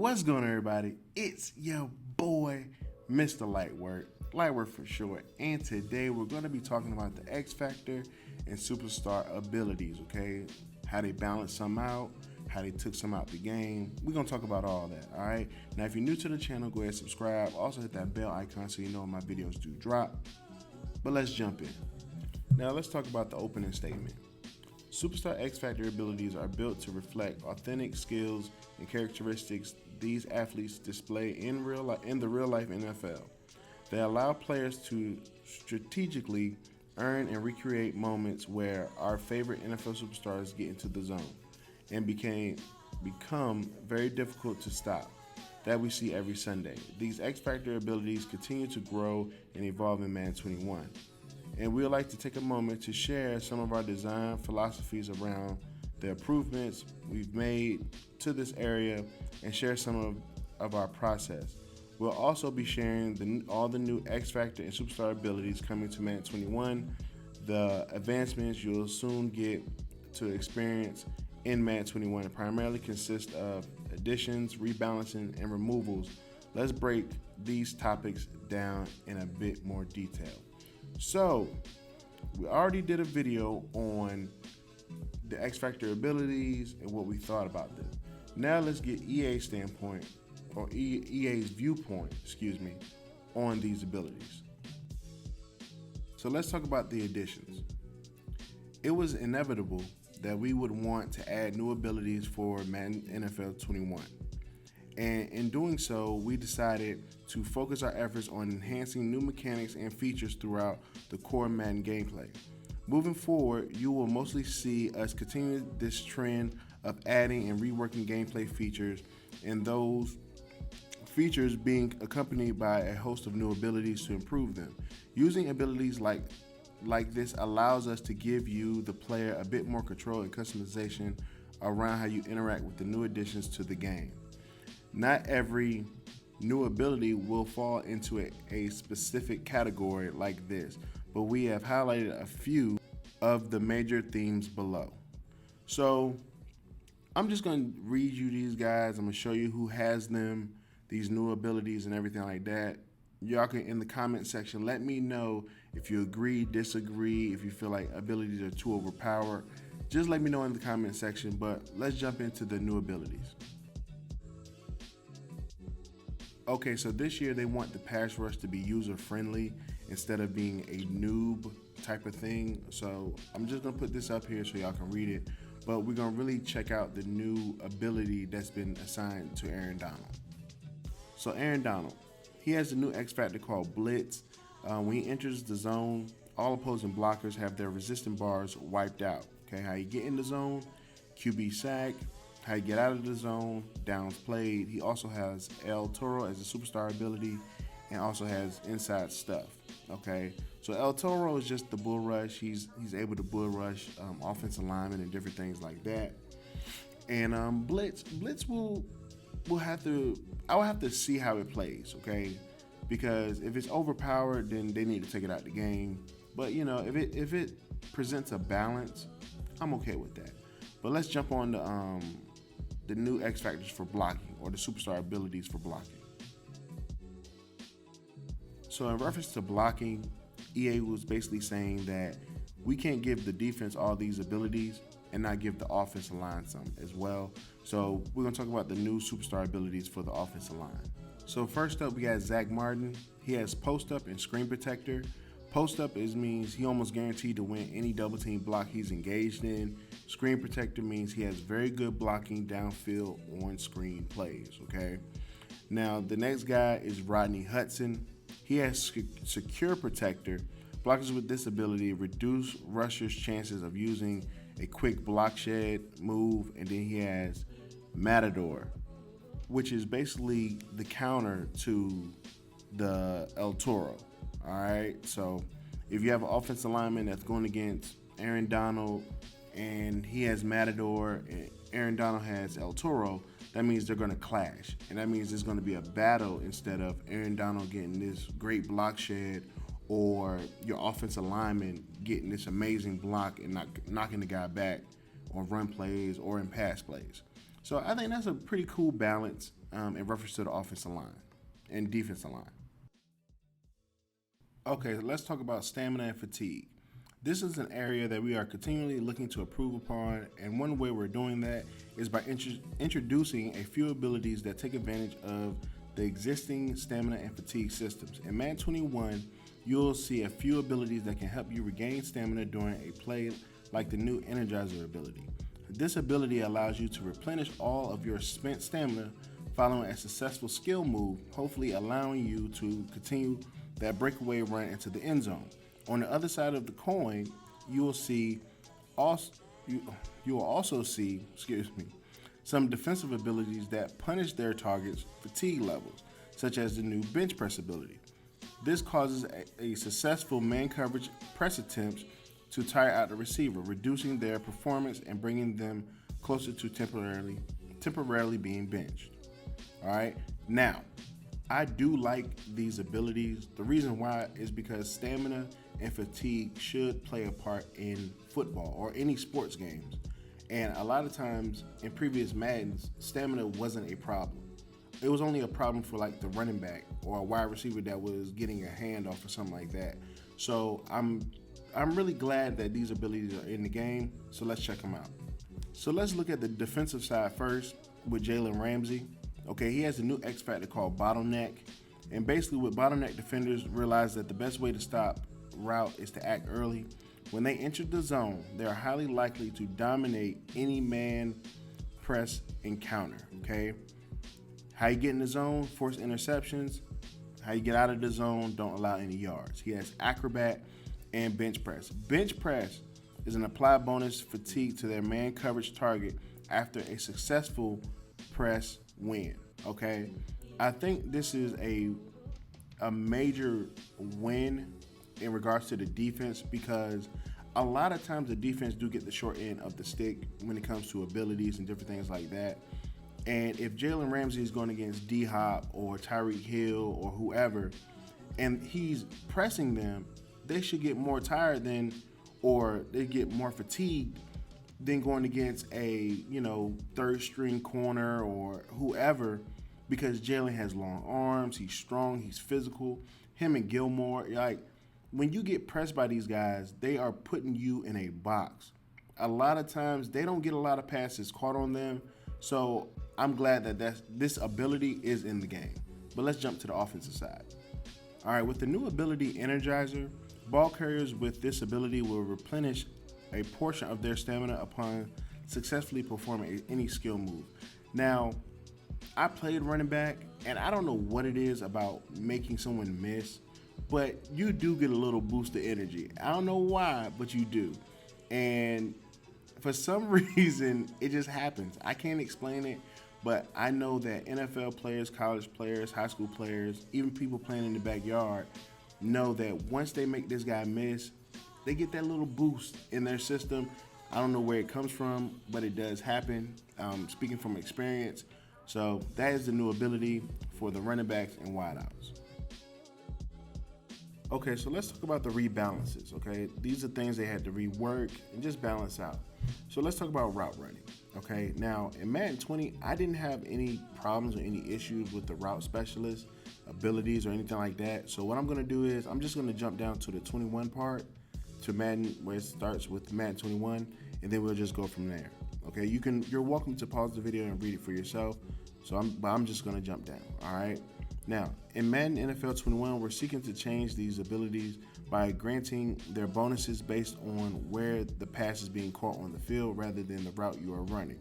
What's going on, everybody? It's your boy, Mr. Lightwork for short. And today we're going to be talking about the X Factor and Superstar abilities, okay? How they balance some out, how they took some out the game. We're going to talk about all that, all right? Now, if you're new to the channel, go ahead and subscribe. Also, hit that bell icon so you know when my videos do drop. But let's jump in. Now, let's talk about the opening statement. Superstar X Factor abilities are built to reflect authentic skills and characteristics these athletes display in the real-life NFL. They allow players to strategically earn and recreate moments where our favorite NFL superstars get into the zone and become very difficult to stop, that we see every Sunday. These X Factor abilities continue to grow and evolve in Madden 21. And we would like to take a moment to share some of our design philosophies around the improvements we've made to this area and share some of our process. We'll also be sharing all the new X Factor and Superstar abilities coming to Madden 21, the advancements you'll soon get to experience in Madden 21 primarily consist of additions, rebalancing, and removals. Let's break these topics down in a bit more detail. So, we already did a video on the X Factor abilities and what we thought about them. Now let's get EA's standpoint, or EA's viewpoint, on these abilities. So let's talk about the additions. It was inevitable that we would want to add new abilities for Madden NFL 21. And in doing so, we decided to focus our efforts on enhancing new mechanics and features throughout the core Madden gameplay. Moving forward, you will mostly see us continue this trend of adding and reworking gameplay features, and those features being accompanied by a host of new abilities to improve them. Using abilities like this allows us to give you, the player, a bit more control and customization around how you interact with the new additions to the game. Not every new ability will fall into a specific category like this, but we have highlighted a few of the major themes below. So I'm just going to read you these guys. I'm going to show you who has them, these new abilities and everything like that. Y'all can, in the comment section, let me know if you agree, disagree, if you feel like abilities are too overpowered. Just let me know in the comment section, but let's jump into the new abilities. Okay, so this year they want the pass rush to be user-friendly instead of being a noob type of thing. So I'm just gonna put this up here so y'all can read it, but we're gonna really check out the new ability that's been assigned to Aaron Donald. So Aaron Donald, he has a new X Factor called Blitz. When he enters the zone, all opposing blockers have their resistant bars wiped out. Okay, how you get in the zone, QB sack, how you get out of the zone, downs played. He also has El Toro as a superstar ability and also has inside stuff. Okay, so El Toro is just the bull rush. He's able to bull rush offensive linemen and different things like that. And Blitz will have to, I will have to see how it plays, okay? Because if it's overpowered, then they need to take it out the game. But you know, if it presents a balance, I'm okay with that. But let's jump on the new X Factors for blocking, or the superstar abilities for blocking. So in reference to blocking, EA was basically saying that we can't give the defense all these abilities and not give the offensive line some as well. So we're gonna talk about the new superstar abilities for the offensive line. So first up, we got Zach Martin. He has post up and screen protector. Post up means he almost guaranteed to win any double team block he's engaged in. Screen protector means he has very good blocking downfield on screen plays, okay? Now, the next guy is Rodney Hudson. He has secure protector. Blockers with this ability reduce rushers' chances of using a quick block shed move. And then he has Matador, which is basically the counter to the El Toro. All right, so if you have an offensive lineman that's going against Aaron Donald and he has Matador and Aaron Donald has El Toro, that means they're going to clash. And that means there's going to be a battle instead of Aaron Donald getting this great block shed or your offensive lineman getting this amazing block and knocking the guy back on run plays or in pass plays. So I think that's a pretty cool balance. in reference to the offensive line and defensive line. Okay, let's talk about stamina and fatigue. This is an area that we are continually looking to improve upon, and one way we're doing that is by introducing a few abilities that take advantage of the existing stamina and fatigue systems. In Madden 21, you'll see a few abilities that can help you regain stamina during a play, like the new Energizer ability. This ability allows you to replenish all of your spent stamina following a successful skill move, hopefully allowing you to continue that breakaway run into the end zone. On the other side of the coin, you will also see, some defensive abilities that punish their targets' fatigue levels, such as the new bench press ability. This causes a successful man coverage press attempts to tire out the receiver, reducing their performance and bringing them closer to temporarily being benched. All right, now I do like these abilities. The reason why is because stamina and fatigue should play a part in football or any sports games. And a lot of times in previous Maddens, stamina wasn't a problem. It was only a problem for like the running back or a wide receiver that was getting a handoff or something like that. So I'm really glad that these abilities are in the game. So let's check them out. So let's look at the defensive side first with Jalen Ramsey. Okay, he has a new X factor called bottleneck. And basically with bottleneck, defenders realize that the best way to stop route is to act early. When they enter the zone, they are highly likely to dominate any man press encounter. Okay, how you get in the zone, force interceptions. How you get out of the zone, don't allow any yards. He has acrobat and bench press. Bench press is an applied bonus fatigue to their man coverage target after a successful press win. Okay, I think this is a major win in regards to the defense, because a lot of times the defense do get the short end of the stick when it comes to abilities and different things like that. And if Jalen Ramsey is going against D-Hop or Tyreek Hill or whoever, and he's pressing them, they should get more tired than, or they get more fatigued than going against a, third string corner or whoever, because Jalen has long arms, he's strong, he's physical. Him and Gilmore, like, when you get pressed by these guys, they are putting you in a box. A lot of times they don't get a lot of passes caught on them. So I'm glad that this ability is in the game. But let's jump to the offensive side. All right, with the new ability Energizer, ball carriers with this ability will replenish a portion of their stamina upon successfully performing any skill move. Now, I played running back, and I don't know what it is about making someone miss, but you do get a little boost of energy. I don't know why, but you do. And for some reason, it just happens. I can't explain it, but I know that NFL players, college players, high school players, even people playing in the backyard know that once they make this guy miss, they get that little boost in their system. I don't know where it comes from, but it does happen. Speaking from experience. So that is the new ability for the running backs and wideouts. Okay, so let's talk about the rebalances, okay? These are things they had to rework and just balance out. So let's talk about route running, okay? Now, in Madden 20, I didn't have any problems or any issues with the route specialist abilities or anything like that. So what I'm going to do is I'm just going to jump down to the 21 part, to Madden, where it starts with Madden 21, and then we'll just go from there, okay? You're welcome to pause the video and read it for yourself. So I'm just going to jump down, all right? Now, in Madden NFL 21, we're seeking to change these abilities by granting their bonuses based on where the pass is being caught on the field rather than the route you are running.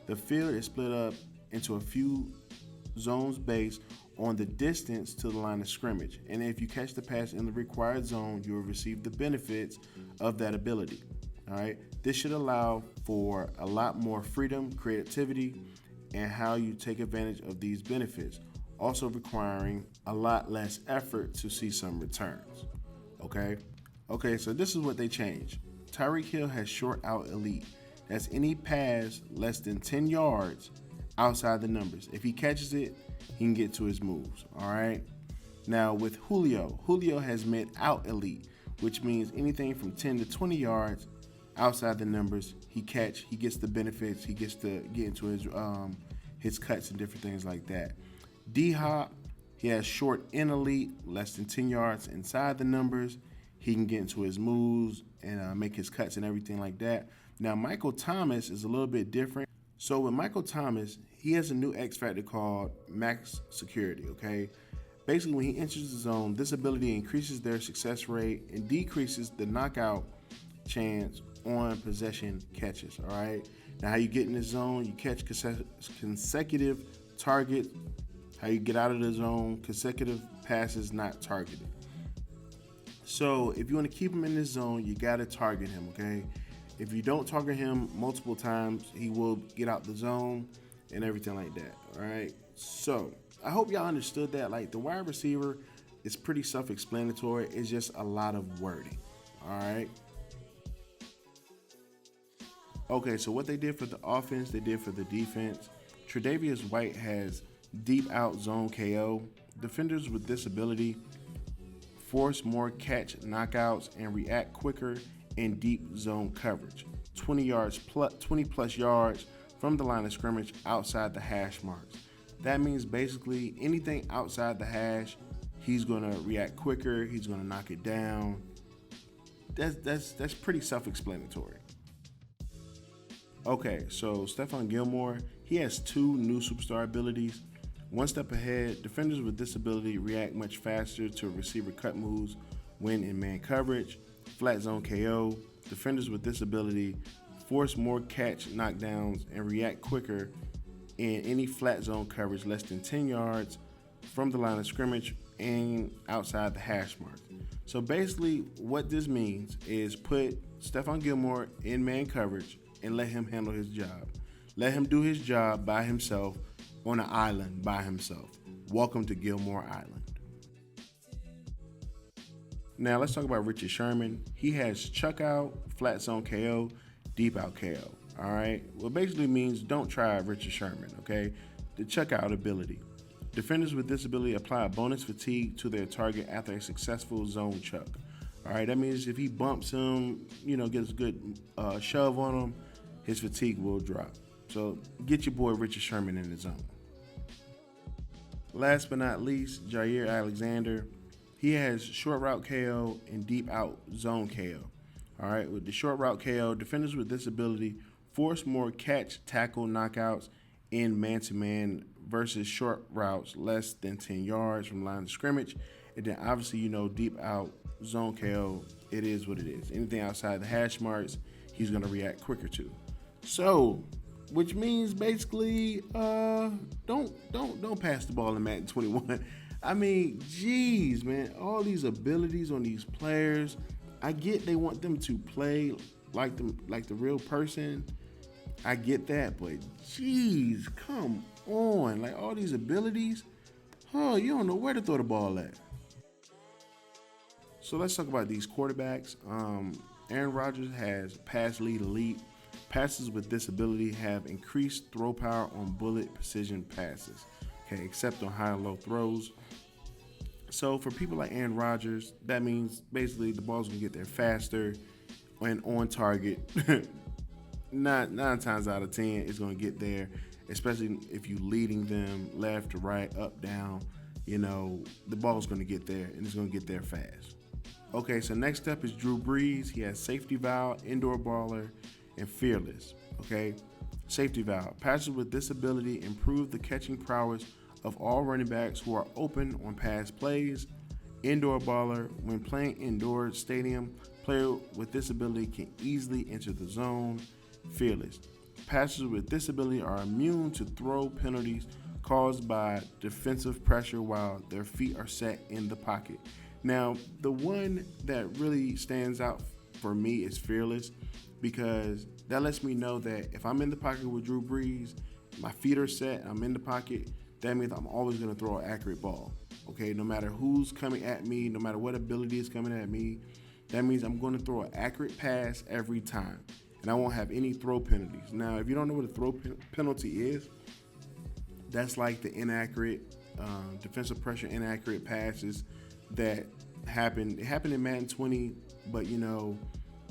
The field is split up into a few zones based on the distance to the line of scrimmage, and if you catch the pass in the required zone, you will receive the benefits of that ability. All right, this should allow for a lot more freedom, creativity, and how you take advantage of these benefits, also requiring a lot less effort to see some returns. Okay, so this is what they changed. Tyreek Hill has short out elite. That's any pass less than 10 yards outside the numbers. If he catches it, he can get to his moves, all right? Now with Julio has mid out elite, which means anything from 10 to 20 yards outside the numbers, he gets the benefits, he gets to get into his cuts and different things like that. D-Hop, he has short and elite, less than 10 yards inside the numbers. He can get into his moves and make his cuts and everything like that. Now, Michael Thomas is a little bit different. So with Michael Thomas, he has a new X factor called max security, okay? Basically, when he enters the zone, this ability increases their success rate and decreases the knockout chance on possession catches, all right? Now, how you get in the zone, you catch consecutive targets. How you get out of the zone, consecutive passes not targeted. So if you want to keep him in this zone, you got to target him, okay? If you don't target him multiple times, he will get out the zone and everything like that, all right? So I hope y'all understood that. Like, the wide receiver is pretty self-explanatory. It's just a lot of wording, all right? Okay, so what they did for the offense, they did for the defense. Tre'Davious White has deep out zone KO. Defenders with this ability force more catch knockouts and react quicker in deep zone coverage. 20 plus yards from the line of scrimmage outside the hash marks. That means basically anything outside the hash, he's gonna react quicker. He's gonna knock it down. That's pretty self-explanatory. Okay, so Stephon Gilmore, he has 2 new superstar abilities. One step ahead, defenders with this ability react much faster to receiver cut moves when in man coverage. Flat zone KO, defenders with this ability force more catch knockdowns and react quicker in any flat zone coverage less than 10 yards from the line of scrimmage and outside the hash mark. So basically what this means is put Stephon Gilmore in man coverage and let him handle his job. Let him do his job by himself on an island by himself. Welcome to Gilmore Island. Now let's talk about Richard Sherman. He has chuck out, flat zone KO, deep out KO. All right. Well, basically means don't try Richard Sherman. Okay. The chuck out ability. Defenders with this ability apply a bonus fatigue to their target after a successful zone chuck. All right. That means if he bumps him, gets a good shove on him, his fatigue will drop. So get your boy Richard Sherman in the zone. Last but not least, JaMarcus Alexander. He has short route KO and deep out zone KO. All right, with the short route KO, defenders with this ability force more catch, tackle, knockouts in man-to-man versus short routes less than 10 yards from line of scrimmage. And then obviously, deep out zone KO, it is what it is. Anything outside the hash marks, he's going to react quicker to. So, which means basically, don't pass the ball in Madden 21. I mean, geez, man, all these abilities on these players. I get they want them to play like the real person. I get that, but geez, come on, like all these abilities, you don't know where to throw the ball at. So let's talk about these quarterbacks. Aaron Rodgers has pass lead elite. Passes with this ability have increased throw power on bullet precision passes, okay, except on high and low throws. So for people like Aaron Rodgers, that means basically the ball's gonna get there faster and on target. Nine times out of 10, it's gonna get there, especially if you're leading them left to right, up, down. The ball's gonna get there and it's gonna get there fast. Okay, so next up is Drew Brees. He has safety valve, indoor baller, and fearless. Okay, safety valve. Passers with this ability improve the catching prowess of all running backs who are open on pass plays. Indoor baller. When playing indoor stadium, player with this ability can easily enter the zone. Fearless. Passers with this ability are immune to throw penalties caused by defensive pressure while their feet are set in the pocket. Now, the one that really stands out for me is fearless, because that lets me know that if I'm in the pocket with Drew Brees, my feet are set, I'm in the pocket, that means I'm always going to throw an accurate ball. Okay, no matter who's coming at me, no matter what ability is coming at me, that means I'm going to throw an accurate pass every time, and I won't have any throw penalties. Now, if you don't know what a throw penalty is, that's like the inaccurate, defensive pressure inaccurate passes that happened. It happened in Madden 20, but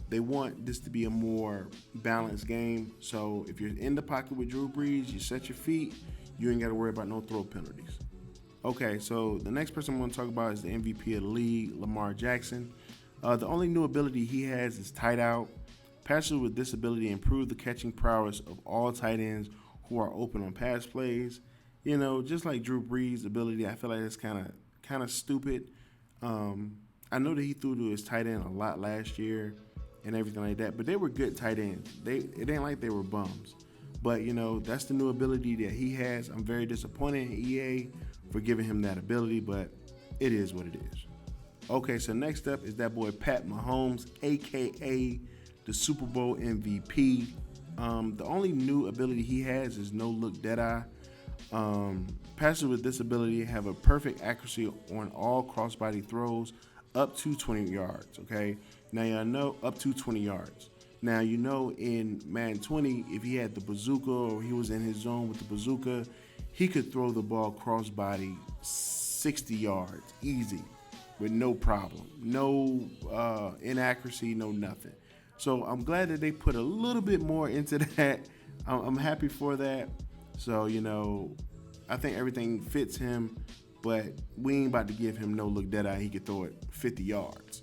they want this to be a more balanced game. So if you're in the pocket with Drew Brees, you set your feet, you ain't got to worry about no throw penalties. Okay, so the next person I'm going to talk about is the MVP of the league, Lamar Jackson. The only new ability he has is tight out. Passers with this ability improve the catching prowess of all tight ends who are open on pass plays. Just like Drew Brees' ability, I feel like it's kind of stupid. I know that he threw to his tight end a lot last year and everything like that, but they were good tight ends. It ain't like they were bums. But, that's the new ability that he has. I'm very disappointed in EA for giving him that ability, but it is what it is. Okay, so next up is that boy Pat Mahomes, a.k.a. the Super Bowl MVP. The only new ability he has is no-look deadeye. Passers with this ability have a perfect accuracy on all crossbody throws up to 20 yards, okay? Now, y'all know up to 20 yards. Now, in Madden 20, if he had the bazooka or he was in his zone with the bazooka, he could throw the ball crossbody 60 yards, easy, with no problem. No inaccuracy, no nothing. So I'm glad that they put a little bit more into that. I'm happy for that. So, I think everything fits him, but we ain't about to give him no look deadeye. He could throw it 50 yards.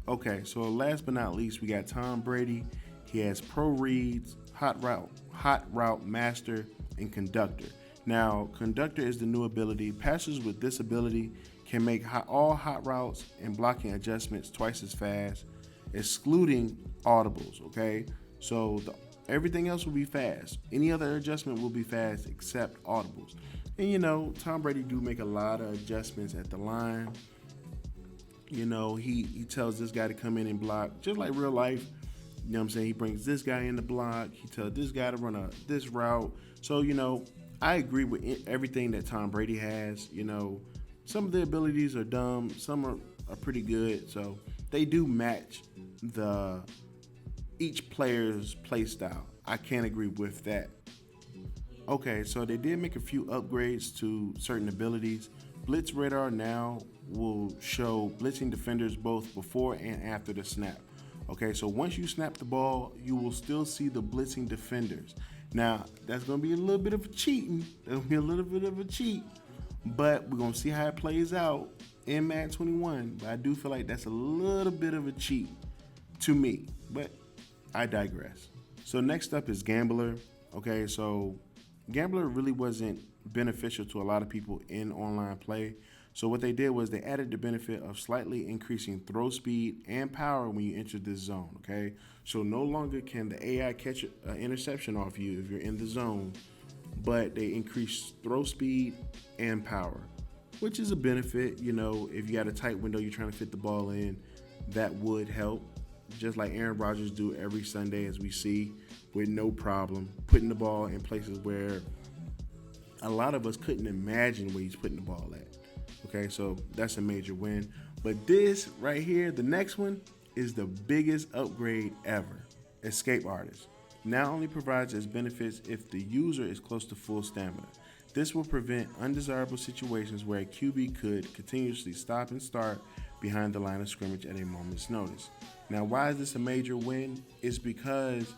Okay, so last but not least, we got Tom Brady. He has pro reads, hot route master, and conductor. Now, conductor is the new ability. Passers with this ability can make all hot routes and blocking adjustments twice as fast, excluding audibles, okay? So everything else will be fast. Any other adjustment will be fast except audibles. And Tom Brady do make a lot of adjustments at the line. He tells this guy to come in and block, just like real life. You know what I'm saying? He brings this guy in the block. He tells this guy to run this route. So, I agree with everything that Tom Brady has. Some of the abilities are dumb. Some are pretty good. So they do match each player's play style. I can't agree with that. Okay, so they did make a few upgrades to certain abilities. Blitz Radar now will show blitzing defenders both before and after the snap. Okay, so once you snap the ball, you will still see the blitzing defenders. Now, that's going to be a little bit of a cheating. That'll be a little bit of a cheat. But we're going to see how it plays out in Madden 21. But I do feel like that's a little bit of a cheat to me. But I digress. So next up is Gambler. Okay, so Gambler really wasn't beneficial to a lot of people in online play. So what they did was they added the benefit of slightly increasing throw speed and power when you enter this zone, okay? So no longer can the AI catch an interception off you if you're in the zone, but they increase throw speed and power, which is a benefit. If you got a tight window you're trying to fit the ball in, that would help. Just like Aaron Rodgers do every Sunday, as we see, with no problem, putting the ball in places where a lot of us couldn't imagine where he's putting the ball at. Okay, so that's a major win. But this right here, the next one, is the biggest upgrade ever. Escape Artist now only provides its benefits if the user is close to full stamina. This will prevent undesirable situations where a QB could continuously stop and start behind the line of scrimmage at a moment's notice. Now, why is this a major win? It's because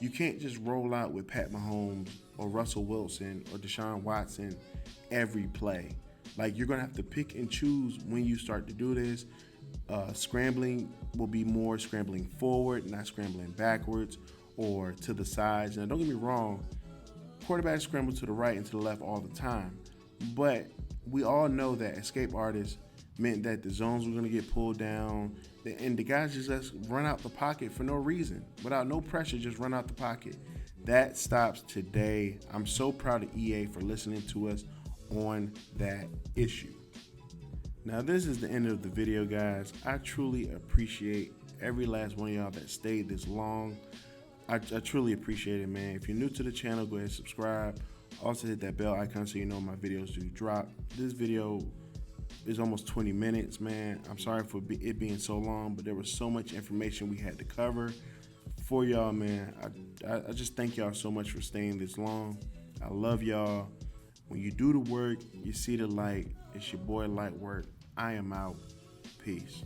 you can't just roll out with Pat Mahomes or Russell Wilson or Deshaun Watson every play. Like, you're going to have to pick and choose when you start to do this. Scrambling will be more scrambling forward, not scrambling backwards or to the sides. Now, don't get me wrong, quarterbacks scramble to the right and to the left all the time. But we all know that Escape Artist meant that the zones were going to get pulled down, and the guys just run out the pocket for no reason, without no pressure, just run out the pocket. That stops today. I'm so proud of EA for listening to us on that issue. Now, this is the end of the video, guys. I truly appreciate every last one of y'all that stayed this long. I truly appreciate it, man. If you're new to the channel, go ahead and subscribe. Also hit that bell icon so you know my videos do drop. This video is almost 20 minutes, man. I'm sorry for it being so long, but there was so much information we had to cover for y'all, man. I just thank y'all so much for staying this long. I love y'all. When you do the work, you see the light. It's your boy Lightwork. I am out. Peace.